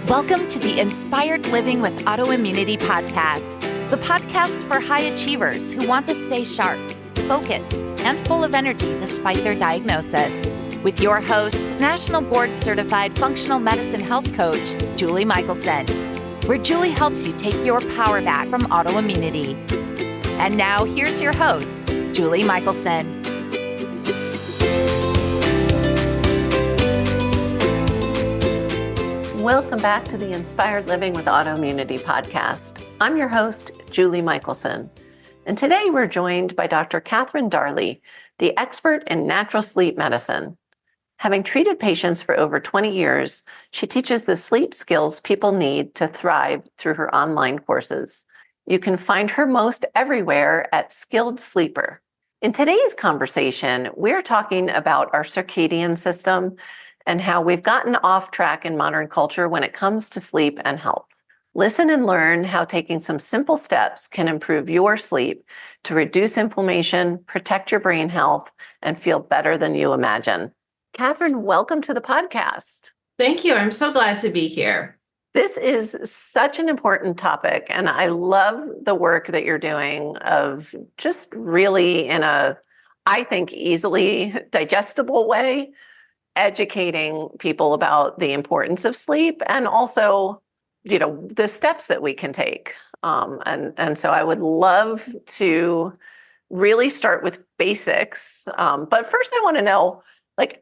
Welcome to the Inspired Living with Autoimmunity podcast, the podcast for high achievers who want to stay sharp, focused, and full of energy despite their diagnosis. With your host, National Board Certified Functional Medicine Health Coach, Julie Michelson, where Julie helps you take your power back from autoimmunity. And now here's your host, Julie Michelson. Welcome back to the Inspired Living with Autoimmunity podcast. I'm your host, Julie Michelson. And today we're joined by Dr. Catherine Darley, the expert in natural sleep medicine. Having treated patients for over 20 years, she teaches the sleep skills people need to thrive through her online courses. You can find her most everywhere at Skilled Sleeper. In today's conversation, we're talking about our circadian system and how we've gotten off track in modern culture when it comes to sleep and health. Listen and learn how taking some simple steps can improve your sleep to reduce inflammation, protect your brain health, and feel better than you imagine. Catherine, welcome to the podcast. Thank you. I'm so glad to be here. This is such an important topic, and I love the work that you're doing of just really in a, I think, easily digestible way, educating people about the importance of sleep and also, the steps that we can take. And so I would love to really start with basics. But first I want to know,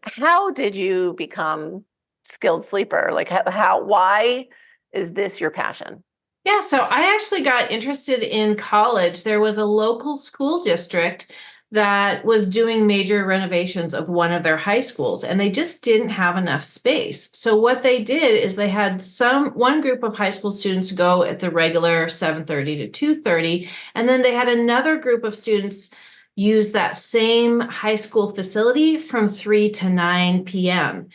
how did you become skilled sleeper? Why is this your passion? Yeah, so I actually got interested in college. There was a local school district that was doing major renovations of one of their high schools, and they just didn't have enough space. So what they did is they had one group of high school students go at the regular 7:30 to 2:30, and then they had another group of students use that same high school facility from 3 to 9 p.m.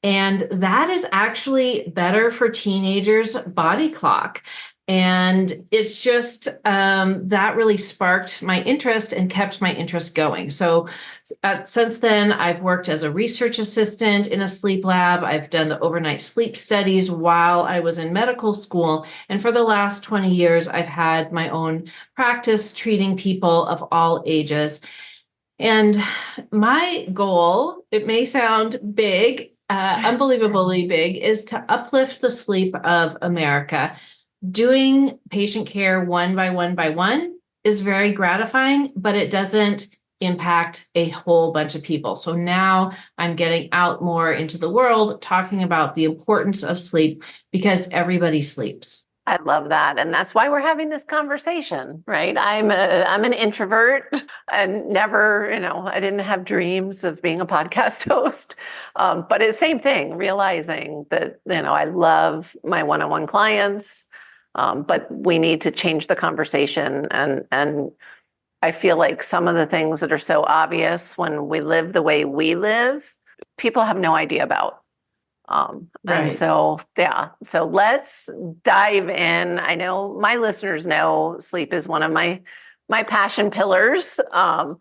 And that is actually better for teenagers' body clock. And it's just that really sparked my interest and kept my interest going. So since then, I've worked as a research assistant in a sleep lab. I've done the overnight sleep studies while I was in medical school. And for the last 20 years, I've had my own practice treating people of all ages. And my goal, it may sound big, unbelievably big, is to uplift the sleep of America. Doing patient care one by one is very gratifying, but it doesn't impact a whole bunch of people. So now I'm getting out more into the world, talking about the importance of sleep because everybody sleeps. I love that. And that's why we're having this conversation, right? I'm an introvert and never, I didn't have dreams of being a podcast host. But it's the same thing, realizing that, I love my one-on-one clients. But we need to change the conversation. And I feel like some of the things that are so obvious when we live the way we live, people have no idea about. Right. And so let's dive in. I know my listeners know sleep is one of my passion pillars. But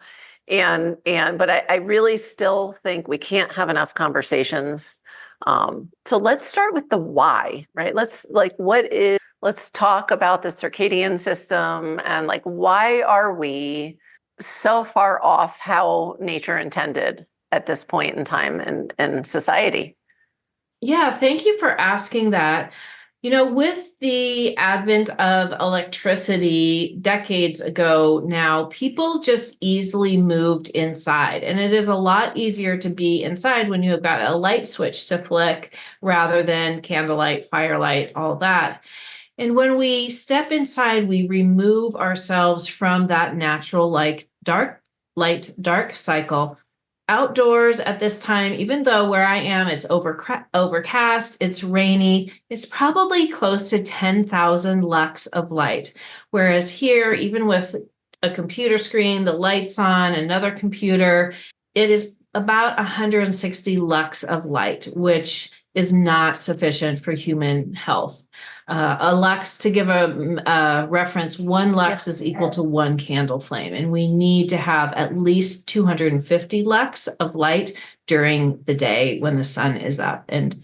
I really still think we can't have enough conversations. So let's start with the why, right? Let's talk about the circadian system and why are we so far off how nature intended at this point in time in society? Yeah, thank you for asking that. With the advent of electricity decades ago now, people just easily moved inside. And it is a lot easier to be inside when you have got a light switch to flick rather than candlelight, firelight, all that. And when we step inside, we remove ourselves from that natural dark cycle. Outdoors at this time, even though where I am, it's overcast, it's rainy, it's probably close to 10,000 lux of light. Whereas here, even with a computer screen, the lights on, another computer, it is about 160 lux of light, which is not sufficient for human health. A lux, to give a reference, one lux is equal to one candle flame, and we need to have at least 250 lux of light during the day when the sun is up. And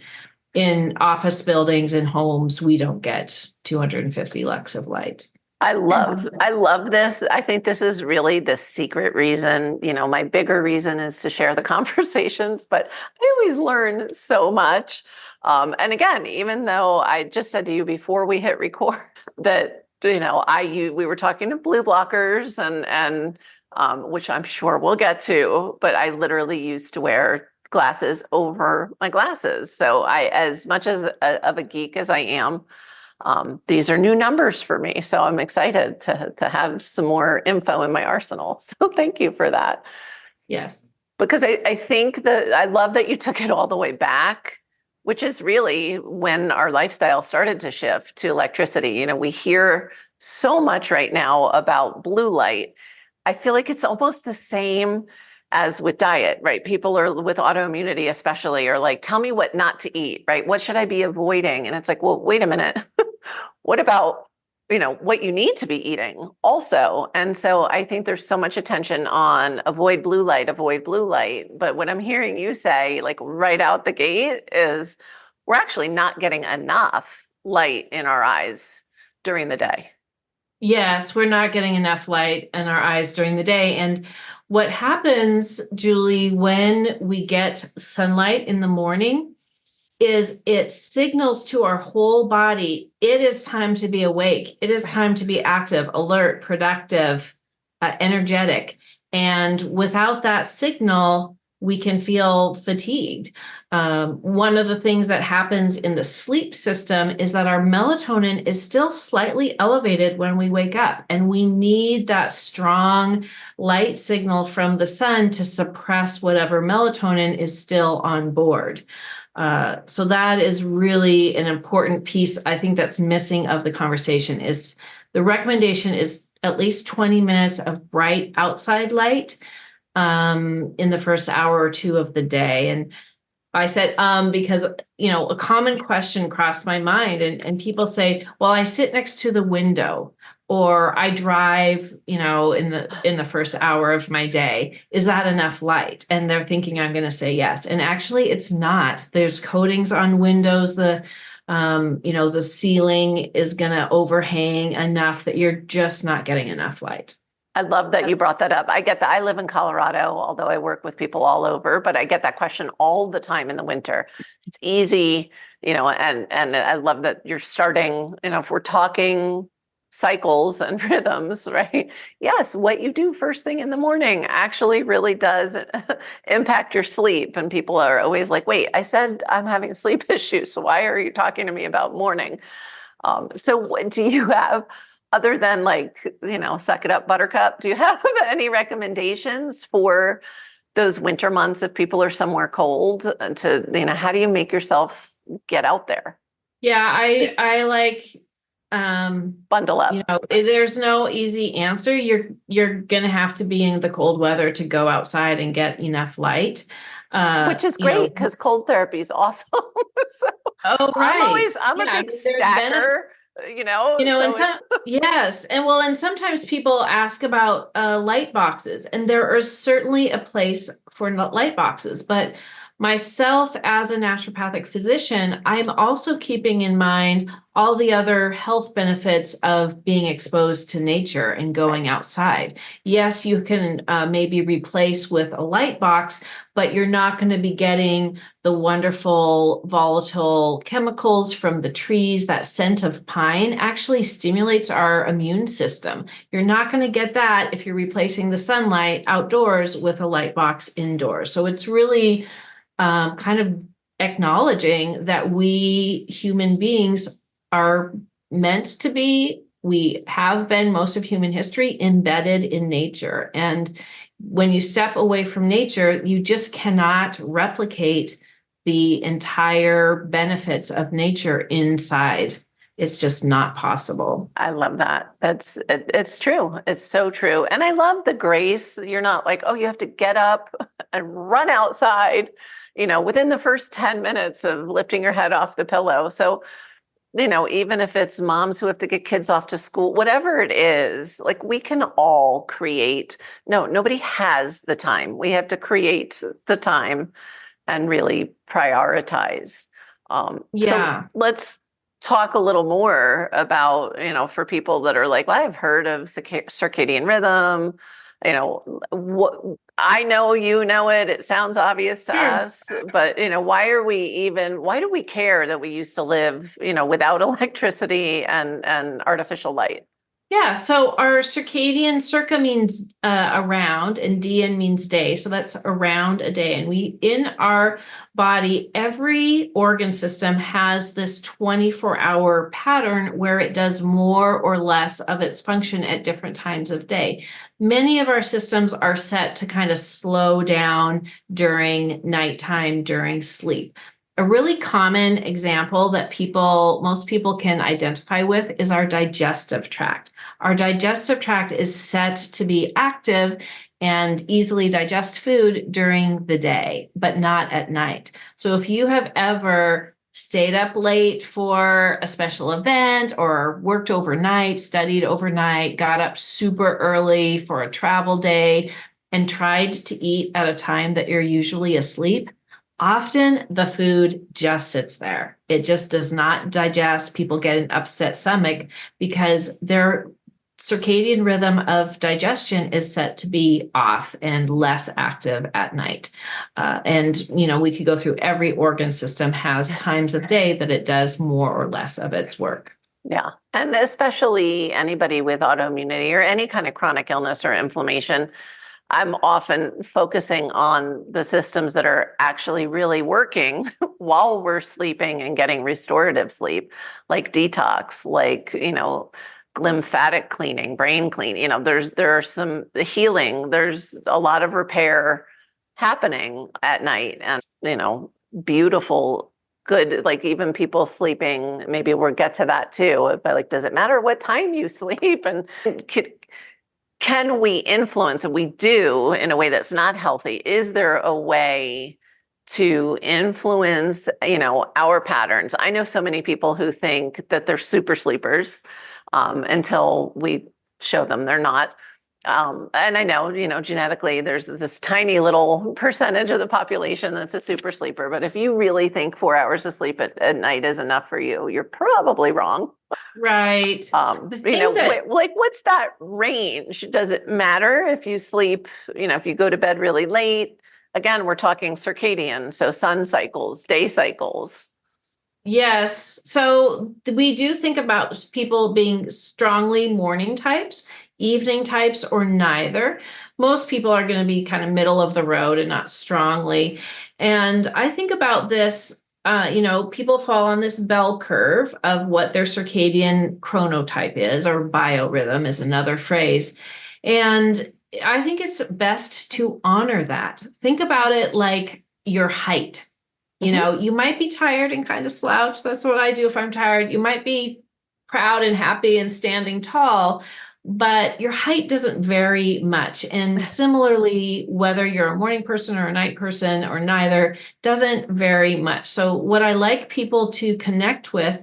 in office buildings and homes, we don't get 250 lux of light. I love this. I think this is really the secret reason. My bigger reason is to share the conversations, but I always learn so much. And again, even though I just said to you before we hit record that, we were talking to blue blockers and which I'm sure we'll get to, but I literally used to wear glasses over my glasses. So as much of a geek as I am, these are new numbers for me. So I'm excited to have some more info in my arsenal. So thank you for that. Yes. Because I think that I love that you took it all the way back, which is really when our lifestyle started to shift to electricity. We hear so much right now about blue light. I feel like it's almost the same as with diet, right? People are with autoimmunity, especially, are like, tell me what not to eat, right? What should I be avoiding? And it's like, well, wait a minute. What about, what you need to be eating also? And so I think there's so much attention on avoid blue light. But what I'm hearing you say, like right out the gate, is we're actually not getting enough light in our eyes during the day. Yes, we're not getting enough light in our eyes during the day. And what happens, Julie, when we get sunlight in the morning is it signals to our whole body, it is time to be awake. It is time to be active, alert, productive, energetic. And without that signal, we can feel fatigued. One of the things that happens in the sleep system is that our melatonin is still slightly elevated when we wake up, and we need that strong light signal from the sun to suppress whatever melatonin is still on board. So that is really an important piece, I think, that's missing of the conversation. Is the recommendation is at least 20 minutes of bright outside light in the first hour or two of the day. And I said, because, a common question crossed my mind, and people say, well, I sit next to the window, or I drive, in the first hour of my day. Is that enough light? And they're thinking I'm going to say yes. And actually it's not. There's coatings on windows. The ceiling is going to overhang enough that you're just not getting enough light. I love that you brought that up. I get that. I live in Colorado, although I work with people all over, but I get that question all the time in the winter. It's easy, and I love that you're starting, if we're talking cycles and rhythms, right? Yes, what you do first thing in the morning actually really does impact your sleep. And people are always like, wait, I said I'm having sleep issues, so why are you talking to me about morning? So what do you have, other than suck it up, buttercup, do you have any recommendations for those winter months if people are somewhere cold to, how do you make yourself get out there? Yeah, I like bundle up. There's no easy answer. You're gonna have to be in the cold weather to go outside and get enough light. Which is great because cold therapy is awesome. So right. I'm a big stacker. Yes. And sometimes people ask about light boxes, and there is certainly a place for light boxes, but myself as a naturopathic physician, I'm also keeping in mind all the other health benefits of being exposed to nature and going outside. Yes, you can maybe replace with a light box, but you're not going to be getting the wonderful volatile chemicals from the trees. That scent of pine actually stimulates our immune system. You're not going to get that if you're replacing the sunlight outdoors with a light box indoors. So it's really kind of acknowledging that we human beings are meant to be, we have been most of human history embedded in nature. And when you step away from nature, you just cannot replicate the entire benefits of nature inside. It's just not possible. I love that. It's true. It's so true. And I love the grace. You're not like, oh, you have to get up and run outside, within the first 10 minutes of lifting your head off the pillow. So, even if it's moms who have to get kids off to school, whatever it is, like we can all create. No, nobody has the time. We have to create the time and really prioritize. Yeah. So let's talk a little more about, for people that are like, well, I've heard of circadian rhythm, what I know, it. It sounds obvious to Sure. us, but why do we care that we used to live, without electricity and artificial light? Yeah, so our circadian, circa means around, and dian means day. So that's around a day. And in our body, every organ system has this 24-hour pattern where it does more or less of its function at different times of day. Many of our systems are set to kind of slow down during nighttime, during sleep. A really common example that most people can identify with is our digestive tract. Our digestive tract is set to be active and easily digest food during the day, but not at night. So if you have ever stayed up late for a special event or worked overnight, studied overnight, got up super early for a travel day, and tried to eat at a time that you're usually asleep, often the food just sits there. It just does not digest. People get an upset stomach because their circadian rhythm of digestion is set to be off and less active at night. We could go through every organ system has times of day that it does more or less of its work. Yeah. And especially anybody with autoimmunity or any kind of chronic illness or inflammation, I'm often focusing on the systems that are actually really working while we're sleeping and getting restorative sleep, like detox, like, lymphatic cleaning, brain cleaning. There are some healing, there's a lot of repair happening at night, and, beautiful, good, like even people sleeping, maybe we'll get to that too, but like, does it matter what time you sleep? And can we influence, and we do in a way that's not healthy? Is there a way to influence, our patterns? I know so many people who think that they're super sleepers until we show them they're not. And I know, genetically, there's this tiny little percentage of the population that's a super sleeper. But if you really think 4 hours of sleep at night is enough for you, you're probably wrong. Right. What's that range? Does it matter if you sleep, if you go to bed really late? Again, we're talking circadian, so sun cycles, day cycles. Yes. So we do think about people being strongly morning types, evening types, or neither. Most people are going to be kind of middle of the road and not strongly. And I think about this, people fall on this bell curve of what their circadian chronotype is, or biorhythm is another phrase. And I think it's best to honor that. Think about it like your height. You might be tired and kind of slouch. That's what I do if I'm tired. You might be proud and happy and standing tall, but your height doesn't vary much. And similarly, whether you're a morning person or a night person or neither, doesn't vary much. So what I like people to connect with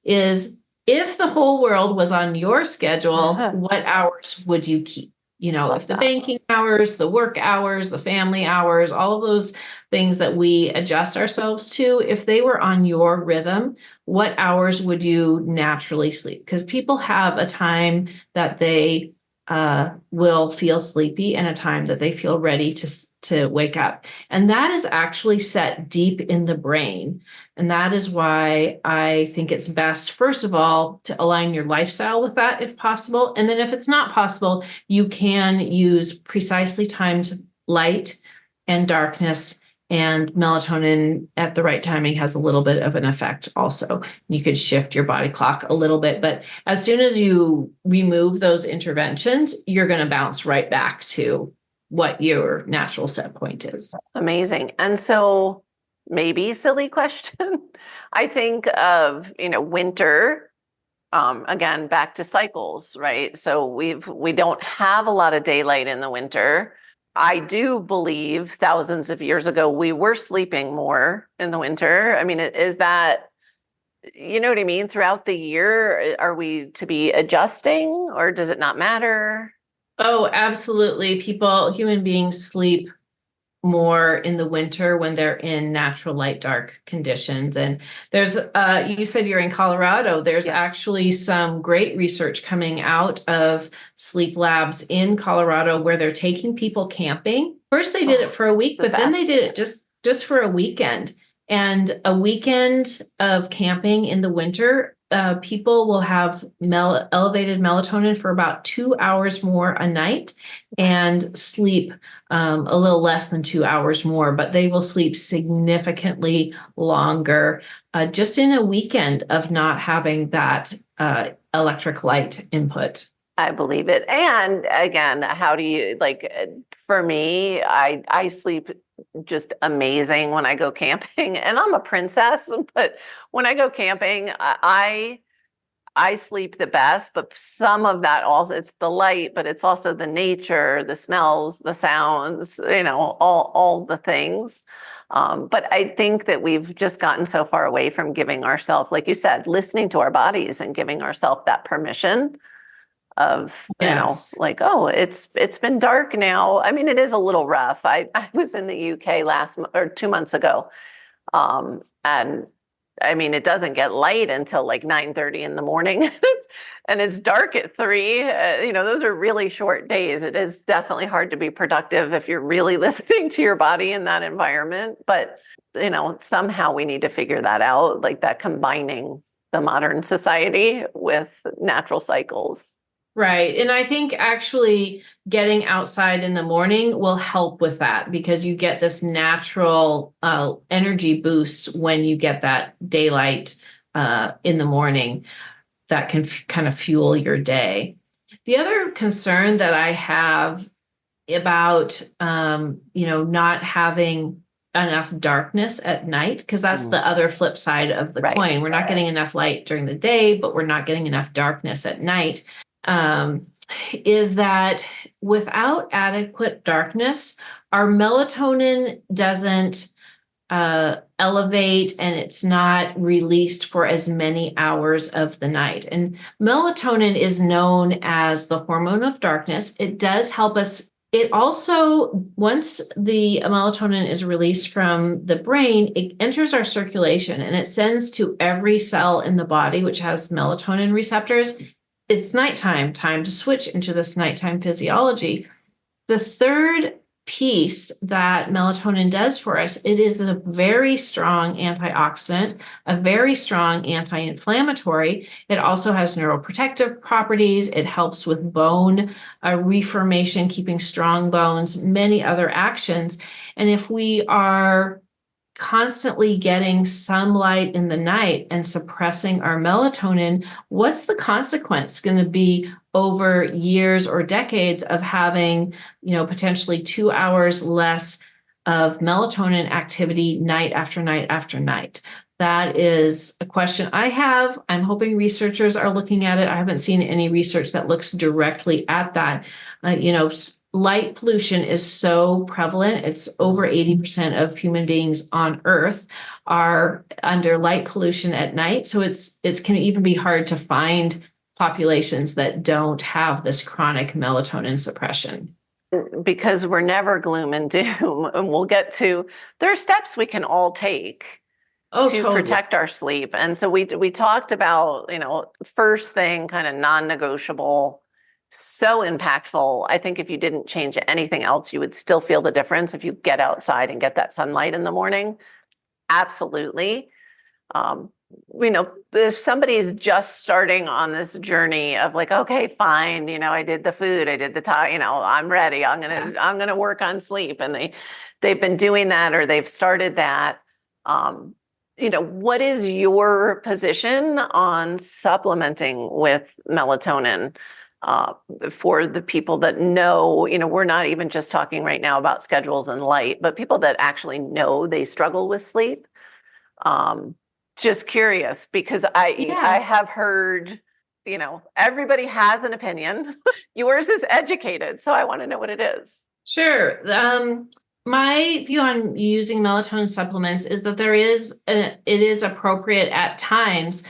is, if the whole world was on your schedule, what hours would you keep? If the banking hours, the work hours, the family hours, all of those things that we adjust ourselves to, if they were on your rhythm, what hours would you naturally sleep? Because people have a time that they will feel sleepy and a time that they feel ready to wake up. And that is actually set deep in the brain. And that is why I think it's best, first of all, to align your lifestyle with that if possible. And then if it's not possible, you can use precisely timed light and darkness, and melatonin at the right timing has a little bit of an effect also. You could shift your body clock a little bit, but as soon as you remove those interventions, you're going to bounce right back to what your natural set point is. Amazing. And so, maybe silly question. I think of, winter, again, back to cycles, right? So we don't have a lot of daylight in the winter. I do believe thousands of years ago, we were sleeping more in the winter. I mean, is that, you know what I mean? Throughout the year, are we to be adjusting, or does it not matter? Oh, absolutely. Human beings sleep more in the winter when they're in natural light dark conditions. And there's you said you're in Colorado. There's Yes. actually some great research coming out of sleep labs in Colorado where they're taking people camping. First they did it for a week, but then they did it just for a weekend. And a weekend of camping in the winter, people will have elevated melatonin for about 2 hours more a night and sleep a little less than 2 hours more, but they will sleep significantly longer just in a weekend of not having that electric light input. I believe it. And again, how do you for me, I sleep just amazing when I go camping, and I'm a princess, but when I go camping, I sleep the best, but some of that also, it's the light, but it's also the nature, the smells, the sounds, all the things. But I think that we've just gotten so far away from giving ourselves, like you said, listening to our bodies and giving ourselves that permission of, oh, it's been dark now. I mean, it is a little rough. I was in the UK 2 months ago. And I mean, it doesn't get light until like 9:30 in the morning and it's dark at 3. Those are really short days. It is definitely hard to be productive if you're really listening to your body in that environment. But, somehow we need to figure that out, like that combining the modern society with natural cycles. Right. And I think actually getting outside in the morning will help with that because you get this natural energy boost when you get that daylight in the morning that can kind of fuel your day. The other concern that I have about, not having enough darkness at night, because that's the other flip side of the coin. We're not getting enough light during the day, but we're not getting enough darkness at night. Is that without adequate darkness, our melatonin doesn't elevate and it's not released for as many hours of the night. And melatonin is known as the hormone of darkness. It does help us. It also, once the melatonin is released from the brain, it enters our circulation and it sends to every cell in the body, which has melatonin receptors. It's nighttime, time to switch into this nighttime physiology. The third piece that melatonin does for us, it is a very strong antioxidant, a very strong anti-inflammatory. It also has neuroprotective properties. It helps with bone reformation, keeping strong bones, many other actions. And if we are constantly getting sunlight in the night and suppressing our melatonin, what's the consequence going to be over years or decades of having, potentially 2 hours less of melatonin activity night after night after night? That is a question I have. I'm hoping researchers are looking at it. I haven't seen any research that looks directly at that. Light pollution is so prevalent. It's over 80% of human beings on Earth are under light pollution at night. So it can even be hard to find populations that don't have this chronic melatonin suppression. Because we're never gloom and doom, and we'll get to, there are steps we can all take to totally protect our sleep. And so we talked about, first thing, kind of non-negotiable, so impactful. I think if you didn't change anything else, you would still feel the difference if you get outside and get that sunlight in the morning. Absolutely. If somebody's just starting on this journey of like, okay, fine, I did the food, I did the time, I'm ready. I'm gonna work on sleep, and they've been doing that, or they've started that. What is your position on supplementing with melatonin? For the people that know, we're not even just talking right now about schedules and light, but people that actually know they struggle with sleep. Just curious, because I have heard, everybody has an opinion. Yours is educated, so I want to know what it is. Sure. My view on using melatonin supplements is that it is appropriate at times.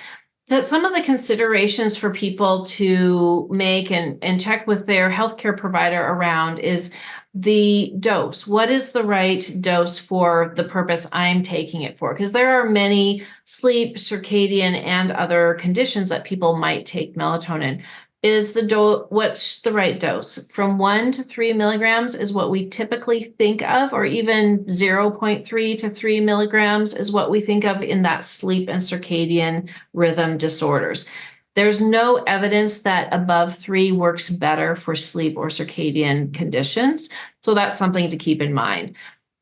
that some of the considerations for people to make and check with their healthcare provider around is the dose. What is the right dose for the purpose I'm taking it for? Because there are many sleep, circadian, and other conditions that people might take melatonin. What's the right dose? From 1 to 3 milligrams is what we typically think of, or even 0.3 to 3 milligrams is what we think of in that sleep and circadian rhythm disorders. There's no evidence that above 3 works better for sleep or circadian conditions. So that's something to keep in mind.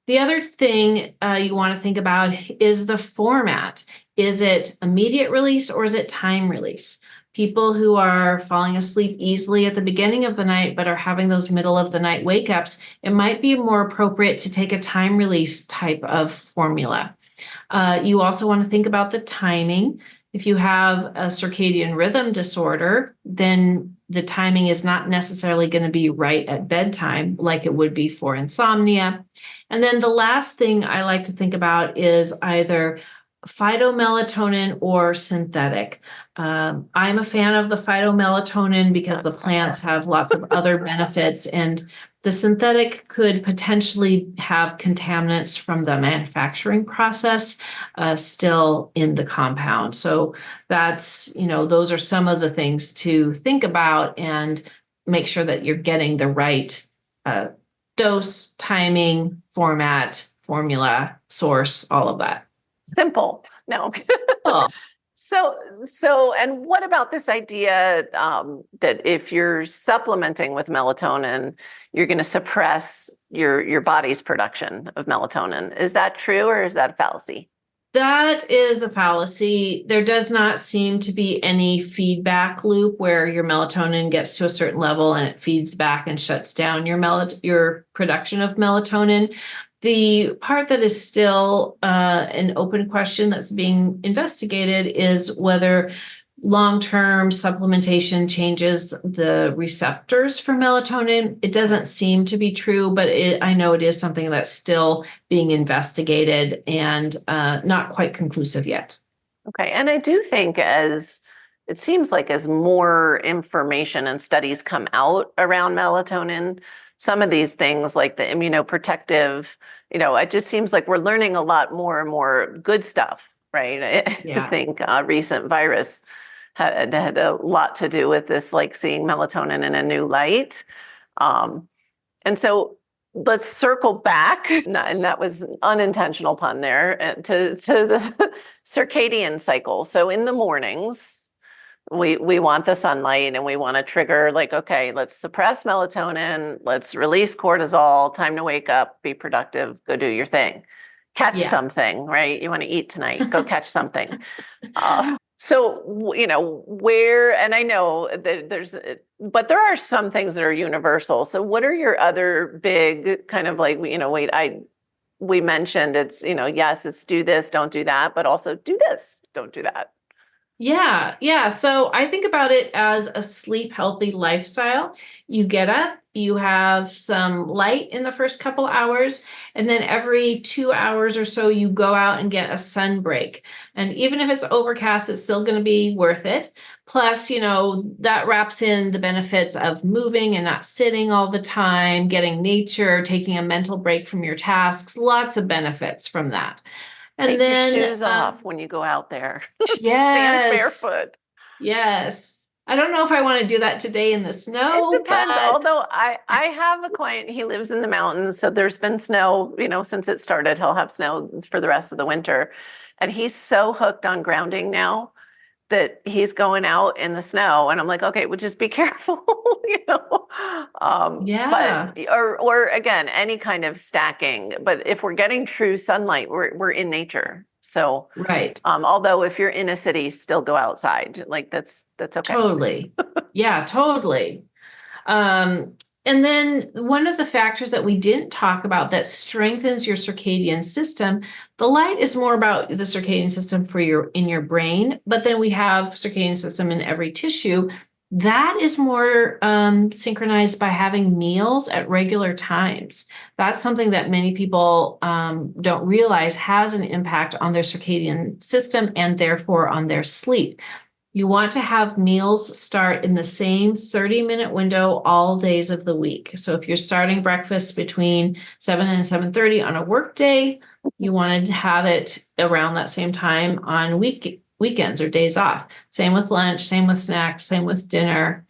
The other thing you want to think about is the format. Is it immediate release or is it time release? People who are falling asleep easily at the beginning of the night but are having those middle of the night wake ups, it might be more appropriate to take a time release type of formula. You also want to think about the timing. If you have a circadian rhythm disorder, then the timing is not necessarily going to be right at bedtime like it would be for insomnia. And then the last thing I like to think about is either phytomelatonin or synthetic. I'm a fan of the phytomelatonin because the plants have lots of other benefits, and the synthetic could potentially have contaminants from the manufacturing process still in the compound. So that's, those are some of the things to think about and make sure that you're getting the right dose, timing, format, formula, source, all of that. Simple. No. Oh. So, and what about this idea that if you're supplementing with melatonin, you're going to suppress your body's production of melatonin? Is that true, or is that a fallacy? That is a fallacy. There does not seem to be any feedback loop where your melatonin gets to a certain level and it feeds back and shuts down your production of melatonin. The part that is still an open question that's being investigated is whether long-term supplementation changes the receptors for melatonin. It doesn't seem to be true, but I know it is something that's still being investigated and not quite conclusive yet. Okay. And I do think it seems like as more information and studies come out around melatonin, some of these things like the immunoprotective, it just seems like we're learning a lot more and more good stuff, right? Yeah. I think recent virus had a lot to do with this, like seeing melatonin in a new light. And so let's circle back, and that was an unintentional pun there, to the circadian cycle. So in the mornings, we want the sunlight and we want to trigger okay, let's suppress melatonin, let's release cortisol, time to wake up, be productive, go do your thing. Catch something, right? You want to eat tonight, go catch something. So, where, and I know that but there are some things that are universal. So what are your other big kind of we mentioned it's, yes, it's do this, don't do that, but also do this, don't do that. Yeah. So I think about it as a sleep healthy lifestyle. You get up, you have some light in the first couple hours, and then every 2 hours or so, you go out and get a sun break. And even if it's overcast, it's still going to be worth it. Plus, that wraps in the benefits of moving and not sitting all the time, getting nature, taking a mental break from your tasks, lots of benefits from that. And Take then your shoes off when you go out there. Yes. Stand barefoot. Yes. I don't know if I want to do that today in the snow. It depends. But Although I have a client, he lives in the mountains, so there's been snow, since it started. He'll have snow for the rest of the winter. And he's so hooked on grounding now that he's going out in the snow, and I'm like, okay, well, just be careful, Yeah. But or again, any kind of stacking. But if we're getting true sunlight, we're in nature. So Right. Although if you're in a city, still go outside. That's okay. Totally. Yeah, totally. And then one of the factors that we didn't talk about that strengthens your circadian system, the light is more about the circadian system in your brain, but then we have circadian system in every tissue. That is more synchronized by having meals at regular times. That's something that many people don't realize has an impact on their circadian system and therefore on their sleep. You want to have meals start in the same 30-minute window all days of the week. So if you're starting breakfast between 7 and 7:30 on a work day, you wanted to have it around that same time on weekends or days off. Same with lunch, same with snacks, same with dinner.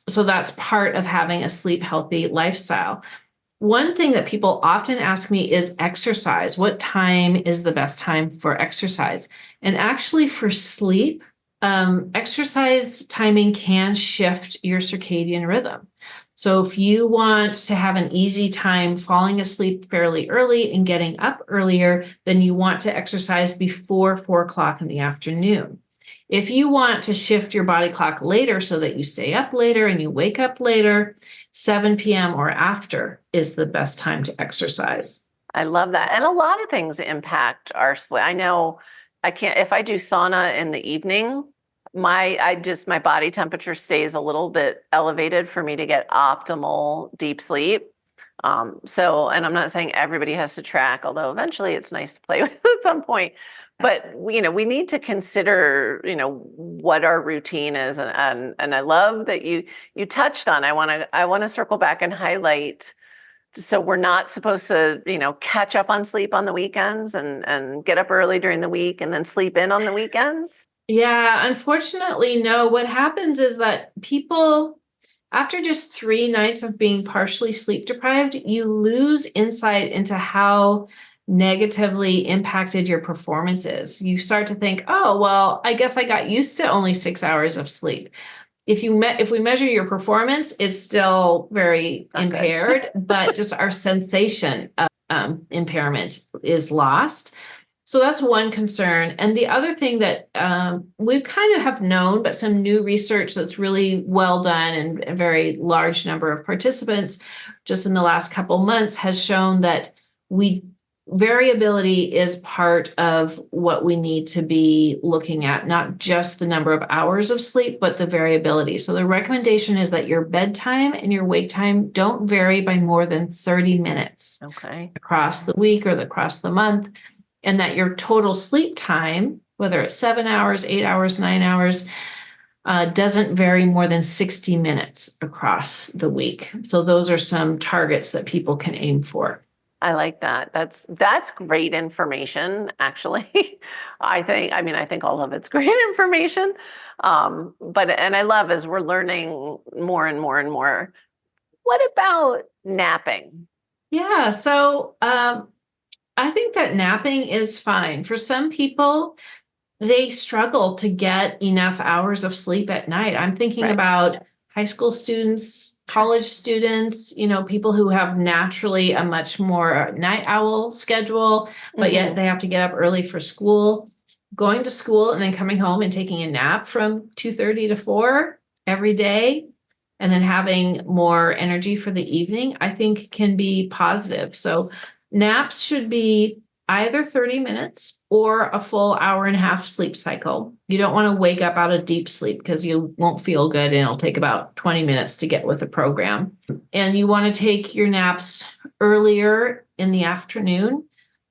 So that's part of having a sleep healthy lifestyle. One thing that people often ask me is exercise. What time is the best time for exercise? And actually for sleep, exercise timing can shift your circadian rhythm. So if you want to have an easy time falling asleep fairly early and getting up earlier, then you want to exercise before 4 o'clock in the afternoon. If you want to shift your body clock later so that you stay up later and you wake up later, 7 p.m. or after is the best time to exercise. I love that. And a lot of things impact our sleep. I know if I do sauna in the evening, my body temperature stays a little bit elevated for me to get optimal deep sleep. And I'm not saying everybody has to track, although eventually it's nice to play with at some point. But we need to consider, what our routine is, and I love that you touched on. I want to circle back and highlight. So we're not supposed to, catch up on sleep on the weekends and get up early during the week and then sleep in on the weekends. Yeah, unfortunately, no. What happens is that people, after just 3 nights of being partially sleep deprived, you lose insight into how negatively impacted your performance is. You start to think, oh, well, I guess I got used to only 6 hours of sleep. If we measure your performance, it's still very impaired, but just our sensation of impairment is lost. So that's one concern. And the other thing that we kind of have known, but some new research that's really well done and a very large number of participants just in the last couple months has shown that variability is part of what we need to be looking at, not just the number of hours of sleep, but the variability. So the recommendation is that your bedtime and your wake time don't vary by more than 30 minutes across the week or across the month, and that your total sleep time, whether it's 7 hours, 8 hours, 9 hours, doesn't vary more than 60 minutes across the week. So those are some targets that people can aim for. I like that. That's great information, actually. I think all of it's great information. And I love as we're learning more and more and more. What about napping? Yeah, so I think that napping is fine. For some people, they struggle to get enough hours of sleep at night. I'm thinking about high school students, college students, people who have naturally a much more night owl schedule, but yet they have to get up early for school. Going to school and then coming home and taking a nap from 2:30 to 4 every day, and then having more energy for the evening, I think can be positive. So naps should be either 30 minutes or a full hour and a half sleep cycle. You don't want to wake up out of deep sleep because you won't feel good and it'll take about 20 minutes to get with the program. And you want to take your naps earlier in the afternoon,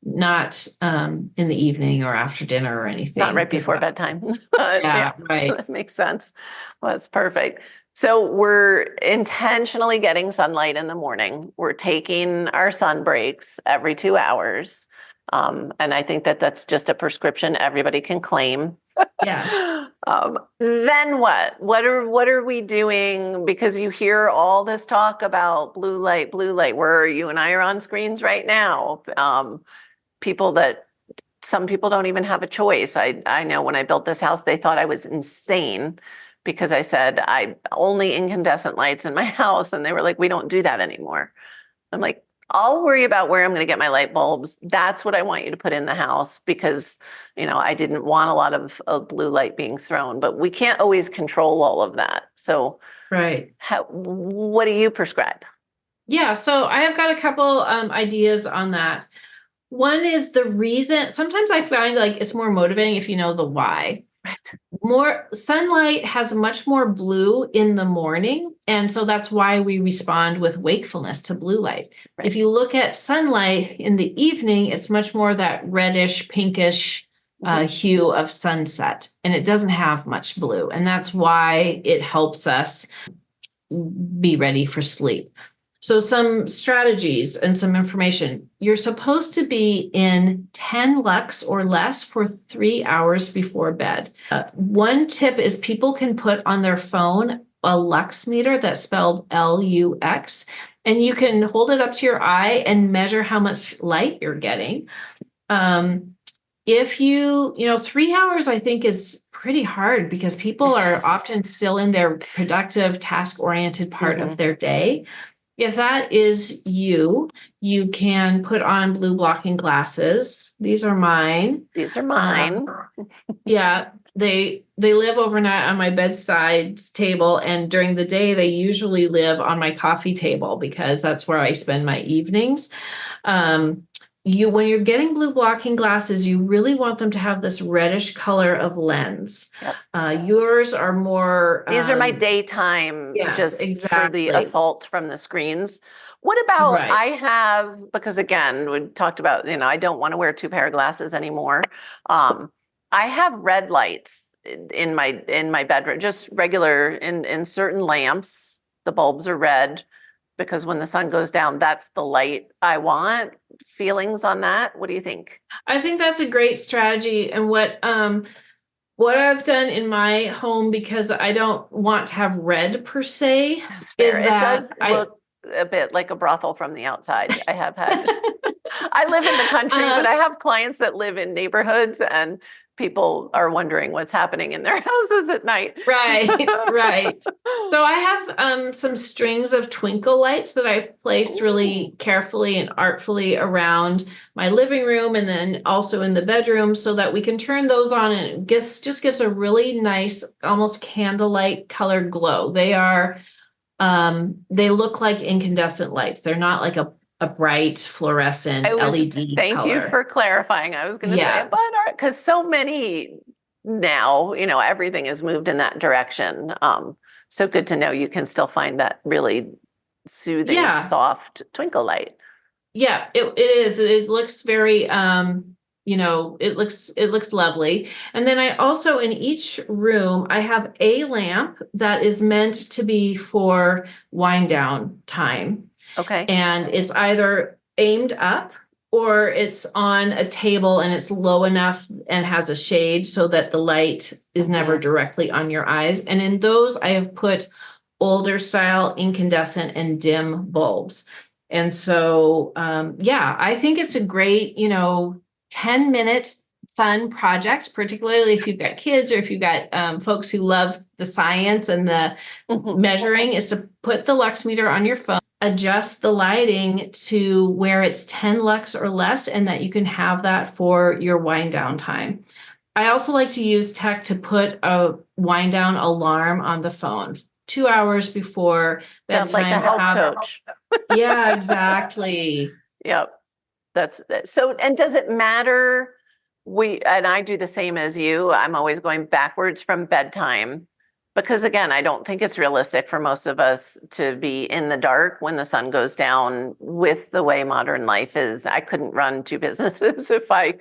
not in the evening or after dinner or anything. Not right before bedtime. Yeah, right. That makes sense. Well, that's perfect. So we're intentionally getting sunlight in the morning. We're taking our sun breaks every 2 hours. And I think that that's just a prescription everybody can claim. Yeah. Then what? What are we doing? Because you hear all this talk about blue light, where you and I are on screens right now. Some people don't even have a choice. I know when I built this house, they thought I was insane because I said only incandescent lights in my house. And they were like, we don't do that anymore. I'm like, I'll worry about where I'm going to get my light bulbs. That's what I want you to put in the house because, I didn't want a lot of blue light being thrown, but we can't always control all of that. So what do you prescribe? Yeah, so I have got a couple ideas on that. One is the reason. Sometimes I find like it's more motivating if you know the why. Right. More sunlight has much more blue in the morning. And so that's why we respond with wakefulness to blue light. Right. If you look at sunlight in the evening, it's much more that reddish, pinkish, hue of sunset, and it doesn't have much blue. And that's why it helps us be ready for sleep. So some strategies and some information. You're supposed to be in 10 lux or less for 3 hours before bed. One tip is people can put on their phone a lux meter that's spelled LUX, and you can hold it up to your eye and measure how much light you're getting. If 3 hours, I think, is pretty hard because people are often still in their productive, task-oriented part of their day. If that is you can put on blue blocking glasses. These are mine. Yeah, they live overnight on my bedside table, and during the day they usually live on my coffee table because that's where I spend my evenings. When you're getting blue blocking glasses, you really want them to have this reddish color of lens. Yep. Yours are more. These are my daytime, yes, for the assault from the screens. What about, right. I have, because again, we talked about, I don't want to wear 2 pair of glasses anymore. I have red lights in my bedroom, just regular in certain lamps. The bulbs are red because when the sun goes down, that's the light I want. Feelings on that? What do you think? I think that's a great strategy. And what I've done in my home, because I don't want to have red per se, is it does look a bit like a brothel from the outside. I have had, I live in the country, but I have clients that live in neighborhoods, and people are wondering what's happening in their houses at night. Right. So I have some strings of twinkle lights that I've placed really carefully and artfully around my living room and then also in the bedroom so that we can turn those on, and it just gives a really nice, almost candlelight colored glow. They look like incandescent lights. They're not like a bright fluorescent LED Thank color. you for clarifying. I was going to say, but because so many now, everything has moved in that direction. So good to know you can still find that really soothing, soft twinkle light. Yeah, it is. It looks very, it looks lovely. And then I also, in each room, I have a lamp that is meant to be for wind down time. Okay. And it's either aimed up or it's on a table and it's low enough and has a shade so that the light is never directly on your eyes. And in those, I have put older style incandescent and dim bulbs. And so, I think it's a great, 10-minute fun project, particularly if you've got kids or if you've got folks who love the science and the measuring, is to put the lux meter on your phone, adjust the lighting to where it's 10 lux or less, and that you can have that for your wind down time. I also like to use tech to put a wind down alarm on the phone 2 hours before bedtime. Like a health coach. Yeah, exactly. Yep. That's so. And does it matter? I do the same as you. I'm always going backwards from bedtime because, again, I don't think it's realistic for most of us to be in the dark when the sun goes down with the way modern life is. I couldn't run 2 businesses if I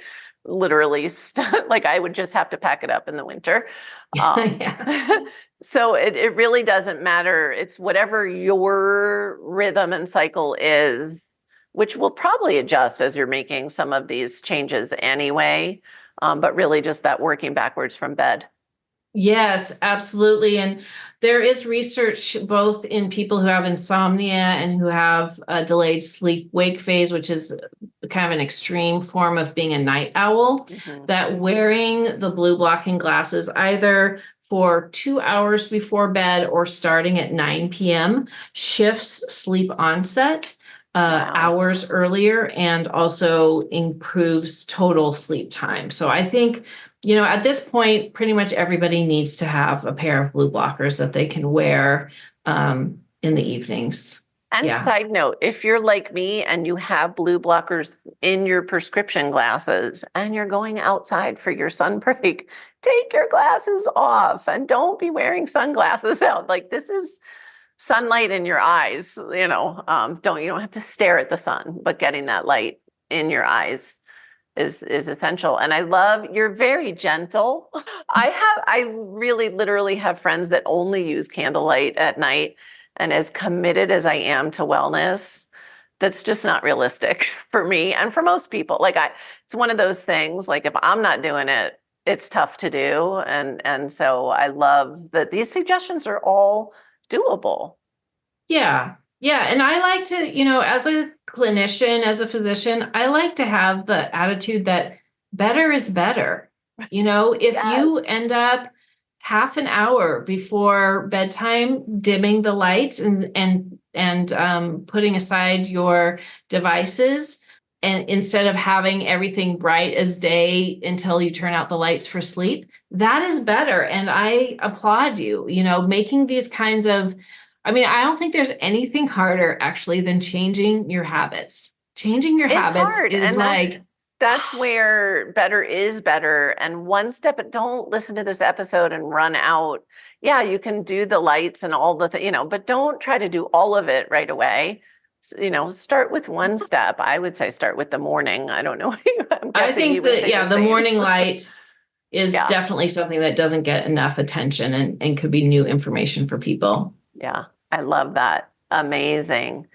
literally I would just have to pack it up in the winter. So it really doesn't matter. It's whatever your rhythm and cycle is, which will probably adjust as you're making some of these changes anyway. But really just that working backwards from bed. Yes, absolutely. And there is research both in people who have insomnia and who have a delayed sleep-wake phase, which is kind of an extreme form of being a night owl, that wearing the blue blocking glasses either for 2 hours before bed or starting at 9 p.m. shifts sleep onset hours earlier and also improves total sleep time. So I think, at this point, pretty much everybody needs to have a pair of blue blockers that they can wear in the evenings. And side note, if you're like me and you have blue blockers in your prescription glasses and you're going outside for your sun break, take your glasses off and don't be wearing sunglasses out. This is sunlight in your eyes, you don't have to stare at the sun, but getting that light in your eyes is essential. And I love, you're very gentle. I really literally have friends that only use candlelight at night, and as committed as I am to wellness, that's just not realistic for me and for most people. Like it's one of those things, like if I'm not doing it, it's tough to do. And so I love that these suggestions are all doable. Yeah. Yeah. And I like to, as a clinician, as a physician, I like to have the attitude that better is better. If you end up half an hour before bedtime dimming the lights and putting aside your devices, and instead of having everything bright as day until you turn out the lights for sleep, that is better. And I applaud you, making these kinds of, I don't think there's anything harder actually than changing your habits. Changing your habits hard. is And that's where better is better. And one step, don't listen to this episode and run out. Yeah, you can do the lights and all the but don't try to do all of it right away. Start with one step. I would say start with the morning. I don't know. I think that, the morning light is definitely something that doesn't get enough attention and could be new information for people. Yeah, I love that. Amazing.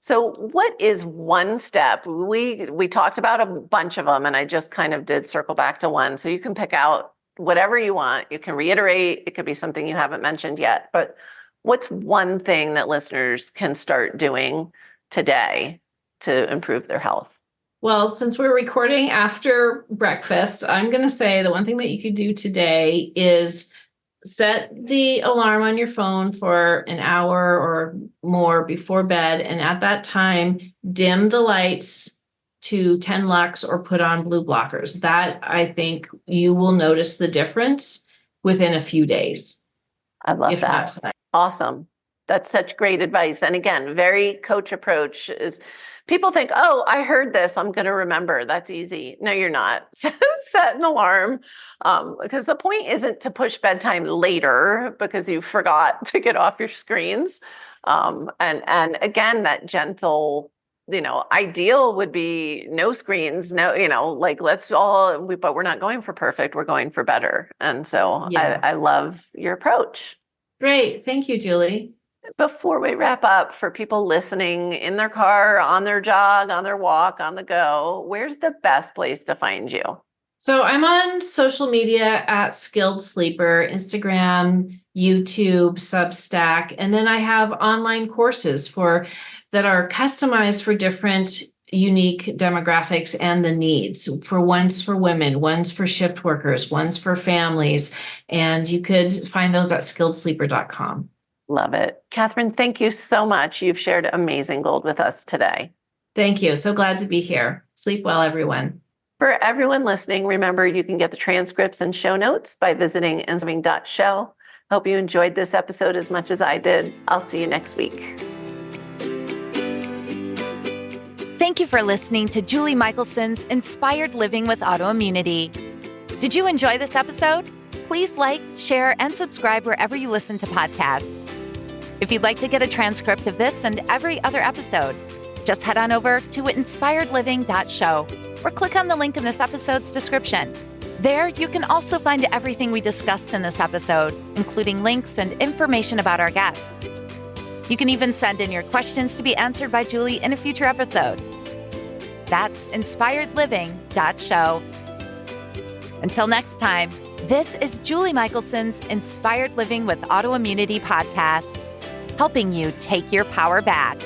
So what is one step? We talked about a bunch of them, and I just kind of did circle back to one. So you can pick out whatever you want. You can reiterate. It could be something you haven't mentioned yet. But what's one thing that listeners can start doing today to improve their health? Well, since we're recording after breakfast, I'm going to say the one thing that you could do today is set the alarm on your phone for an hour or more before bed. And at that time, dim the lights to 10 lux or put on blue blockers. That, I think, you will notice the difference within a few days. I love that. Awesome. That's such great advice. And again, very coach approach is people think, oh, I heard this, I'm going to remember. That's easy. No, you're not. Set an alarm because the point isn't to push bedtime later because you forgot to get off your screens. And again, that gentle, ideal would be no screens, let's all, but we're not going for perfect. We're going for better. And so I love your approach. Great. Thank you, Julie. Before we wrap up, for people listening in their car, on their jog, on their walk, on the go, where's the best place to find you? So I'm on social media at Skilled Sleeper, Instagram, YouTube, Substack, and then I have online courses that are customized for different unique demographics and the needs. One's for women, one's for shift workers, one's for families, and you could find those at skilledsleeper.com. Love it. Catherine, thank you so much. You've shared amazing gold with us today. Thank you. So glad to be here. Sleep well, everyone. For everyone listening, remember you can get the transcripts and show notes by visiting inspiring.show. Hope you enjoyed this episode as much as I did. I'll see you next week. Thank you for listening to Julie Michelson's Inspired Living with Autoimmunity. Did you enjoy this episode? Please like, share, and subscribe wherever you listen to podcasts. If you'd like to get a transcript of this and every other episode, just head on over to inspiredliving.show or click on the link in this episode's description. There, you can also find everything we discussed in this episode, including links and information about our guest. You can even send in your questions to be answered by Julie in a future episode. That's inspiredliving.show. Until next time, this is Julie Michelson's Inspired Living with Autoimmunity podcast, helping you take your power back.